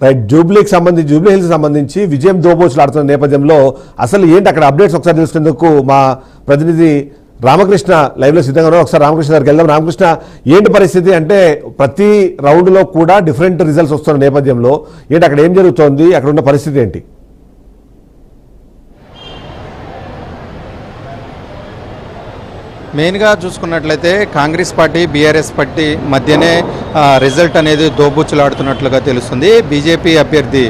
Right, Jubilee hills సంబంధించి విజయం దోబోచులాడుతున్న నేపథ్యంలో అసలు ఏంటి అక్కడ అప్డేట్స్ ఒకసారి తెలుసుకునేందుకు మా ప్రతినిధి రామకృష్ణ లైవ్ లో సిద్ధంగా ఉన్నారు. ఒకసారి రామకృష్ణ గారికి వెళ్దాం. రామకృష్ణ, ఏంటి పరిస్థితి? అంటే ప్రతి రౌండ్ లో కూడా డిఫరెంట్ రిజల్ట్స్ వస్తున్న నేపథ్యంలో ఏంటి అక్కడ ఏం జరుగుతోంది, అక్కడ ఉన్న పరిస్థితి ఏంటి? మెయిన్గా చూసుకున్నట్లయితే కాంగ్రెస్ పార్టీ బీఆర్ఎస్ పార్టీ మధ్యనే రిజల్ట్ అనేది దోబుచ్చులాడుతున్నట్లుగా తెలుస్తుంది. బీజేపీ అభ్యర్థి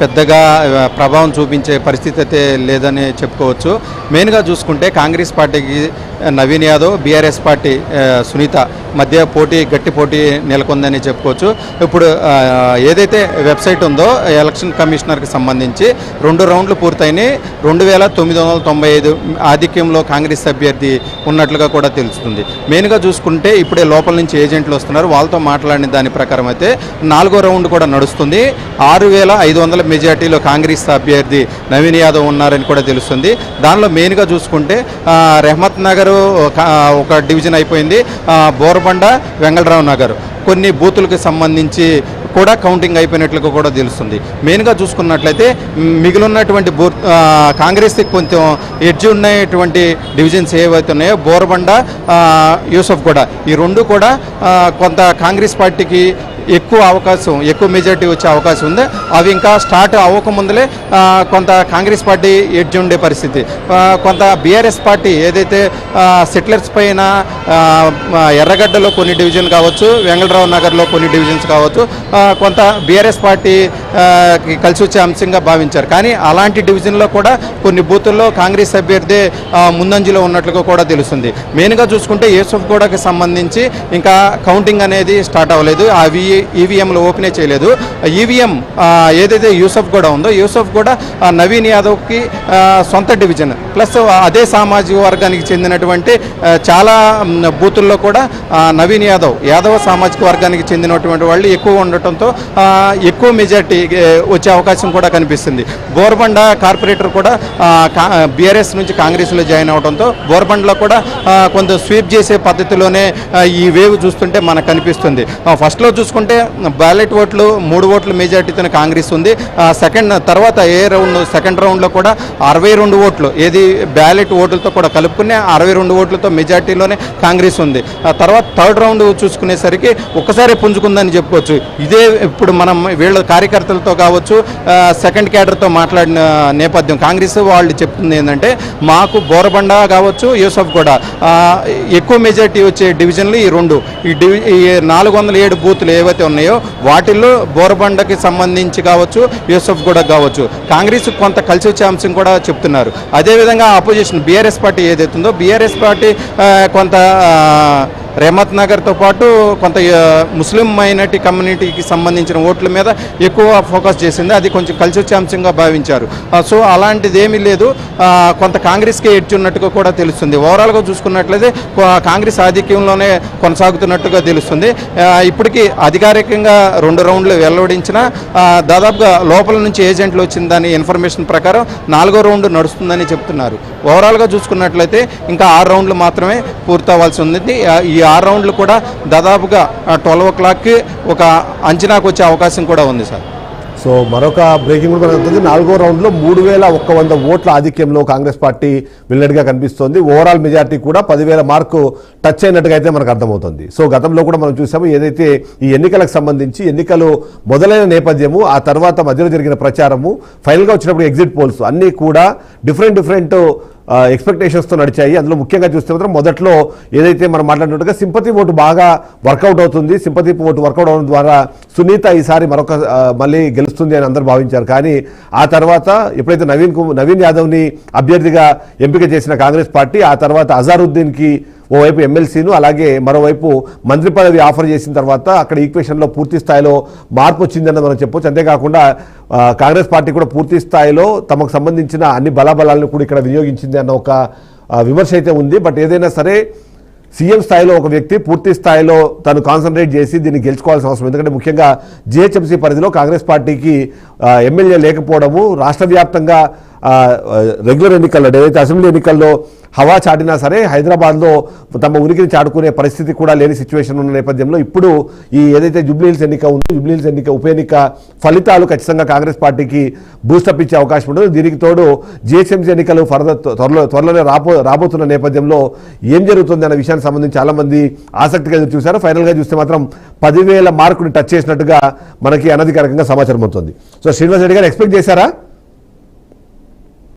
పెద్దగా ప్రభావం చూపించే పరిస్థితి అయితే లేదని చెప్పుకోవచ్చు. మెయిన్గా చూసుకుంటే కాంగ్రెస్ పార్టీకి నవీన్ యాదవ్, బీఆర్ఎస్ పార్టీ సునీత మధ్య గట్టి పోటీ నెలకొందని చెప్పుకోవచ్చు. ఇప్పుడు ఏదైతే వెబ్సైట్ ఉందో ఎలక్షన్ కమిషనర్కి సంబంధించి 2 రౌండ్లు పూర్తయినాయి. 2995 ఆధిక్యంలో కాంగ్రెస్ అభ్యర్థి ఉన్నట్లుగా కూడా తెలుస్తుంది. మెయిన్గా చూసుకుంటే ఇప్పుడే లోపల నుంచి ఏజెంట్లు వస్తున్నారు. వాళ్ళతో మాట్లాడిన దాని ప్రకారం అయితే 4వ రౌండ్ కూడా నడుస్తుంది. 6500 మెజార్టీలో కాంగ్రెస్ అభ్యర్థి నవీన్ యాదవ్ ఉన్నారని కూడా తెలుస్తుంది. దానిలో మెయిన్గా చూసుకుంటే రెహమత్ నగర్ ఒక డివిజన్ అయిపోయింది. బోరబండ, వెంగళరావు నగర్ కొన్ని బూతులకు సంబంధించి కూడా కౌంటింగ్ అయిపోయినట్లుగా కూడా తెలుస్తుంది. మెయిన్గా చూసుకున్నట్లయితే మిగిలినటువంటి కాంగ్రెస్కి కొంచెం ఎడ్జ్ ఉన్నటువంటి డివిజన్స్ ఏవైతే ఉన్నాయో బోరబండ, యూసఫ్ కూడా, ఈ 2 కూడా కొంత కాంగ్రెస్ పార్టీకి ఎక్కువ మెజార్టీ వచ్చే అవకాశం ఉంది. అవి ఇంకా స్టార్ట్ అవ్వకముందులే కొంత కాంగ్రెస్ పార్టీ ఎడ్జ్ ఉండే పరిస్థితి. కొంత బీఆర్ఎస్ పార్టీ ఏదైతే సెటిలర్స్ పైన ఎర్రగడ్డలో కొన్ని డివిజన్ కావచ్చు, వెంగళరావు నగర్లో కొన్ని డివిజన్స్ కావచ్చు, కొంత బీఆర్ఎస్ పార్టీ కలిసి వచ్చే అంశంగా భావించారు. కానీ అలాంటి డివిజన్లో కూడా కొన్ని బూతుల్లో కాంగ్రెస్ అభ్యర్థి ముందంజలో ఉన్నట్లుగా కూడా తెలుస్తుంది. మెయిన్గా చూసుకుంటే యూసఫ్ గూడకి సంబంధించి ఇంకా కౌంటింగ్ అనేది స్టార్ట్ అవ్వలేదు. అవి ఈవీఎంలు ఓపెనే చేయలేదు. ఈవీఎం ఏదైతే యూసఫ్ గూడ ఉందో, యూసఫ్ గూడ నవీన్ యాదవ్కి సొంత డివిజన్, ప్లస్ అదే సామాజిక వర్గానికి చెందినటువంటి చాలా బూతుల్లో కూడా నవీన్ యాదవ్ సామాజిక వర్గానికి చెందినటువంటి వాళ్ళు ఎక్కువ ఉండటంతో ఎక్కువ మెజార్టీ వచ్చే అవకాశం కూడా కనిపిస్తుంది. బోర్బండ కార్పొరేటర్ కూడా బీఆర్ఎస్ నుంచి కాంగ్రెస్లో జాయిన్ అవడంతో బోర్బండలో కూడా కొంత స్వీప్ చేసే పద్ధతిలోనే ఈ వేవ్ చూస్తుంటే మనకు కనిపిస్తుంది. ఫస్ట్లో చూసుకుంటే బ్యాలెట్ ఓట్లు 3 ఓట్ల మెజార్టీతో కాంగ్రెస్ ఉంది. తర్వాత సెకండ్ రౌండ్లో కూడా 62 ఓట్లు ఏది బ్యాలెట్ ఓట్లతో కూడా కలుపుకునే 62 ఓట్లతో మెజార్టీలోనే కాంగ్రెస్ ఉంది. తర్వాత థర్డ్ రౌండ్ చూసుకునేసరికి ఒక్కసారి పుంజుకుందని చెప్పుకోవచ్చు. ఇదే ఇప్పుడు మనం వీళ్ళ కార్యకర్తలతో కావచ్చు, సెకండ్ క్యాడర్తో మాట్లాడిన నేపథ్యం కాంగ్రెస్ వాళ్ళు చెప్తుంది ఏంటంటే, మాకు బోరబండ కావచ్చు, యూసఫ్ కూడా ఎక్కువ మెజార్టీ వచ్చే డివిజన్లు ఈ 2. ఈ 407 బూతులు ఏవైతే ఉన్నాయో వాటిల్లో బోరబండకి సంబంధించి కావచ్చు, యూసఫ్ కూడా కావచ్చు, కాంగ్రెస్ కొంత కలిసి వచ్చే అంశం కూడా చెప్తున్నారు. అదేవిధంగా అపోజిషన్ బీఆర్ఎస్ పార్టీ ఏదైతే ఉందో, బీఆర్ఎస్ పార్టీ కొంత రెహమత్ నగర్తో పాటు కొంత ముస్లిం మైనార్టీ కమ్యూనిటీకి సంబంధించిన ఓట్ల మీద ఎక్కువ ఫోకస్ చేసింది. అది కొంచెం కలిసి వచ్చే అంశంగా భావించారు. సో అలాంటిది ఏమీ లేదు. కొంత కాంగ్రెస్కే ఎడ్జ్ ఉన్నట్టుగా కూడా తెలుస్తుంది. ఓవరాల్గా చూసుకున్నట్లయితే కాంగ్రెస్ ఆధిక్యంలోనే కొనసాగుతున్నట్టుగా తెలుస్తుంది. ఇప్పటికీ అధికారికంగా 2 రౌండ్లు వెల్లడించిన దాదాపుగా లోపల నుంచి ఏజెంట్లు వచ్చిన దాని ఇన్ఫర్మేషన్ ప్రకారం 4వ రౌండ్ నడుస్తుందని చెప్తున్నారు. ఓవరాల్గా చూసుకున్నట్లయితే ఇంకా 6 రౌండ్లు మాత్రమే పూర్తవ్వాల్సి ఉంది. ఈ 6 రౌండ్లు కూడా దాదాపుగా 12 o'clockకి ఒక అంచనాకు వచ్చే అవకాశం కూడా ఉంది సార్. సో మరొక బ్రేకింగ్ కూడా కనబడుతుంది. 4వ రౌండ్లో 3100 ఓట్ల ఆధిక్యంలో కాంగ్రెస్ పార్టీ వెళ్ళినట్టుగా కనిపిస్తోంది. ఓవరాల్ మెజార్టీ కూడా 10,000 మార్కు టచ్ అయినట్టుగా అయితే మనకు అర్థమవుతుంది. సో గతంలో కూడా మనం చూసాము, ఏదైతే ఈ ఎన్నికలకు సంబంధించి ఎన్నికలు మొదలైన నేపథ్యము, ఆ తర్వాత మధ్యలో జరిగిన ప్రచారము, ఫైనల్గా వచ్చినప్పుడు ఎగ్జిట్ పోల్స్ అన్నీ కూడా డిఫరెంట్ ఎక్స్పెక్టేషన్స్తో నడిచాయి. అందులో ముఖ్యంగా చూస్తే మాత్రం మొదట్లో ఏదైతే మనం మాట్లాడినట్టుగా సింపతి ఓటు బాగా వర్కౌట్ అవుతుంది, సింపతి ఓటు వర్కౌట్ అవడం ద్వారా సునీత ఈసారి మళ్ళీ గెలుస్తుంది అని అందరూ భావించారు. కానీ ఆ తర్వాత ఎప్పుడైతే నవీన్ యాదవ్ని అభ్యర్థిగా ఎంపిక చేసిన కాంగ్రెస్ పార్టీ, ఆ తర్వాత అజారుద్దీన్కి ఓవైపు ఎమ్మెల్సీను అలాగే మరోవైపు మంత్రి పదవి ఆఫర్ చేసిన తర్వాత అక్కడ ఈక్వేషన్లో పూర్తి స్థాయిలో మార్పు వచ్చిందని మనం చెప్పొచ్చు. అంతేకాకుండా కాంగ్రెస్ పార్టీ కూడా పూర్తి స్థాయిలో తమకు సంబంధించిన అన్ని బలాబలాలను కూడా ఇక్కడ వినియోగించింది అన్న ఒక విమర్శ అయితే ఉంది. బట్ ఏదైనా సరే సీఎం స్థాయిలో ఒక వ్యక్తి పూర్తి స్థాయిలో తను కాన్సన్ట్రేట్ చేసి దీన్ని గెలుచుకోవాల్సిన అవసరం. ఎందుకంటే ముఖ్యంగా జీహెచ్ఎంసీ పరిధిలో కాంగ్రెస్ పార్టీకి ఎమ్మెల్యే లేకపోవడము, రాష్ట్ర వ్యాప్తంగా రెగ్యులర్ ఎన్నికల్లో ఏదైతే అసెంబ్లీ ఎన్నికల్లో హవా చాటినా సరే హైదరాబాద్లో తమ ఉనికిని చాటుకునే పరిస్థితి కూడా లేని సిచ్యువేషన్ ఉన్న నేపథ్యంలో ఇప్పుడు ఈ ఏదైతే జూబ్లీహిల్స్ ఎన్నిక ఉందో జూబ్లీహిల్స్ ఎన్నిక ఉప ఎన్నిక ఫలితాలు ఖచ్చితంగా కాంగ్రెస్ పార్టీకి బూస్టప్ ఇచ్చే అవకాశం ఉంటుంది. దీనికి తోడు జిహెచ్ఎంసీ ఎన్నికలు త్వరలోనే రాబోతున్న నేపథ్యంలో ఏం జరుగుతుంది అనే విషయానికి సంబంధించి చాలా మంది ఆసక్తిగా ఎదురు చూశారు. ఫైనల్గా చూస్తే మాత్రం 10,000 మార్కుని టచ్ చేసినట్టుగా మనకి అనధికారికంగా సమాచారం అవుతుంది. సో శ్రీనివాస్ రెడ్డి గారు ఎక్స్పెక్ట్ చేశారా?